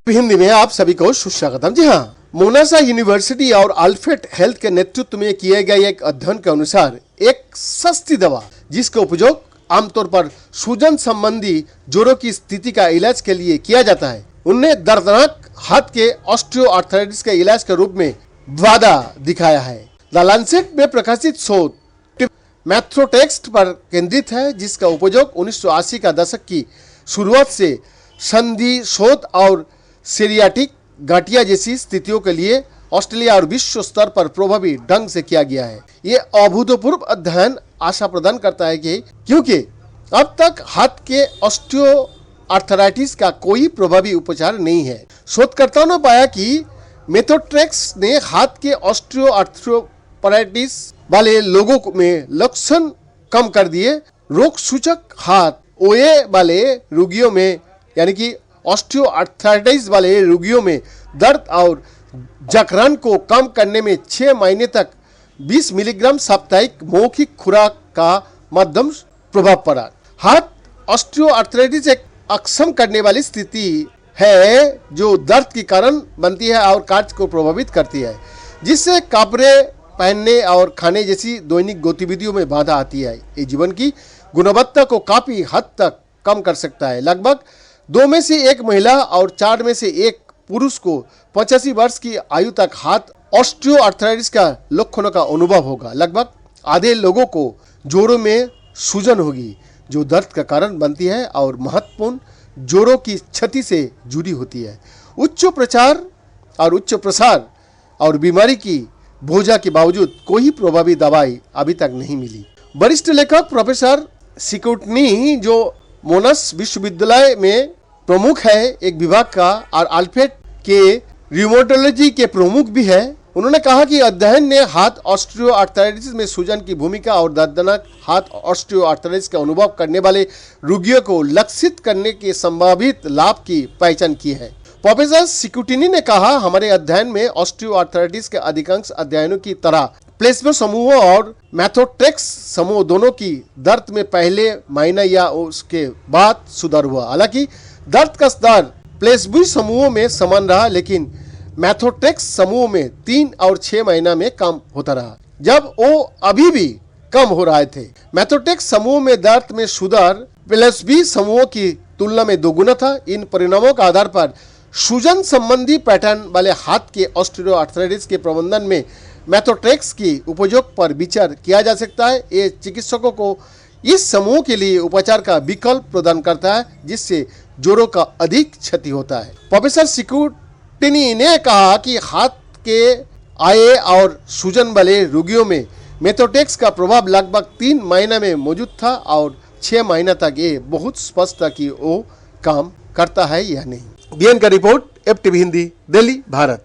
हिंदी में आप सभी को सुस्वागतम। जी हाँ, मोनासा यूनिवर्सिटी और अल्फ्रेड हेल्थ के नेतृत्व में किए गए एक अध्ययन के अनुसार एक सस्ती दवा जिसका उपयोग आमतौर पर सूजन संबंधी जोड़ों की स्थिति का इलाज के लिए किया जाता है, उनने दर्दनाक हाथ के ऑस्टियोआर्थराइटिस के इलाज के रूप में वादा दिखाया है। द लांसेट में प्रकाशित शोध मैथ्रोटेक्स्ट पर केंद्रित है, जिसका उपयोग 1980 का दशक की शुरुआत से संधि शोध और सीरियाटिक गठिया जैसी स्थितियों के लिए ऑस्ट्रेलिया और विश्व स्तर पर प्रभावी ढंग से किया गया है। ये अभूतपूर्व अध्ययन आशा प्रदान करता है कि क्योंकि अब तक हाथ के ऑस्टियोआर्थराइटिस का कोई प्रभावी उपचार नहीं है। शोधकर्ताओं ने पाया कि मैथ्रोटेक्स्ट ने हाथ के ऑस्टियोआर्थराइटिस वाले लोगों में लक्षण कम कर दिए। रोग सूचक हाथ ओए वाले रोगियों में यानी कि ऑस्टियोआर्थराइटिस वाले रोगियों में दर्द और जकड़न को कम करने में 6 महीने तक 20 मिलीग्राम साप्ताहिक मौखिक खुराक का मध्यम प्रभाव पड़ा। हाथ ऑस्टियोआर्थराइटिस एक अक्षम करने वाली स्थिति है जो दर्द के कारण बनती है और कार्य को प्रभावित करती है, जिससे कपड़े पहनने और खाने जैसी दैनिक गतिविधियों में बाधा आती है। ये जीवन की गुणवत्ता को काफी हद तक कम कर सकता है। लगभग 2 में से 1 महिला और 4 में से 1 पुरुष को 85 वर्ष की आयु तक हाथ ऑस्टियोआर्थराइटिस का लक्षणों का अनुभव होगा। लगभग आधे लोगों को जोड़ों में सूजन होगी जो दर्द का कारण बनती है और महत्वपूर्ण जोड़ों की क्षति से जुड़ी होती है। उच्च प्रसार और बीमारी की बोझा के बावजूद कोई प्रभावी दवाई अभी तक नहीं मिली। वरिष्ठ लेखक प्रोफेसर सिकुटनी, जो मोनास विश्वविद्यालय में प्रमुख है एक विभाग का और अल्फ्रेड के रियूमेटोलॉजी के प्रमुख भी है, उन्होंने कहा कि अध्ययन ने हाथ ऑस्टियोआर्थराइटिस में सूजन की भूमिका और दर्दनाक हाथ ऑस्टियोआर्थराइटिस का अनुभव करने वाले रोगियों को लक्षित करने के संभावित लाभ की पहचान की है। प्रोफेसर सिकुटिनी ने कहा, हमारे अध्ययन में ऑस्टियोआर्थराइटिस के अधिकांश अध्ययनों की तरह प्लेसबो समूह और मैथ्रोटेक्स समूह दोनों की दर्द में पहले महीना या उसके बाद सुधार हुआ। हालांकि दर्द का स्तर प्लेसबो समूह में समान रहा, लेकिन मैथ्रोटेक्स समूह में 3 और 6 महीना में कम होता रहा, जब वो अभी भी कम हो रहे थे। मैथ्रोटेक्स समूह में दर्द में सुधार प्लेसबो समूह की तुलना में 2 गुना था। इन परिणामों के आधार पर सूजन संबंधी पैटर्न वाले हाथ के ऑस्टियोआर्थराइटिस के प्रबंधन में मैथ्रोटेक्स की उपयोग पर विचार किया जा सकता है। ये चिकित्सकों को इस समूह के लिए उपचार का विकल्प प्रदान करता है जिससे जोड़ों का अधिक क्षति होता है। प्रोफेसर सिकुटिनी ने कहा कि हाथ के आए और सूजन वाले रोगियों में मैथ्रोटेक्स का प्रभाव लगभग 3 महीने में मौजूद था और 6 महीना तक ये बहुत स्पष्ट था कि वो काम करता है या नहीं। बीएन का रिपोर्ट, FTV हिंदी, दिल्ली, भारत।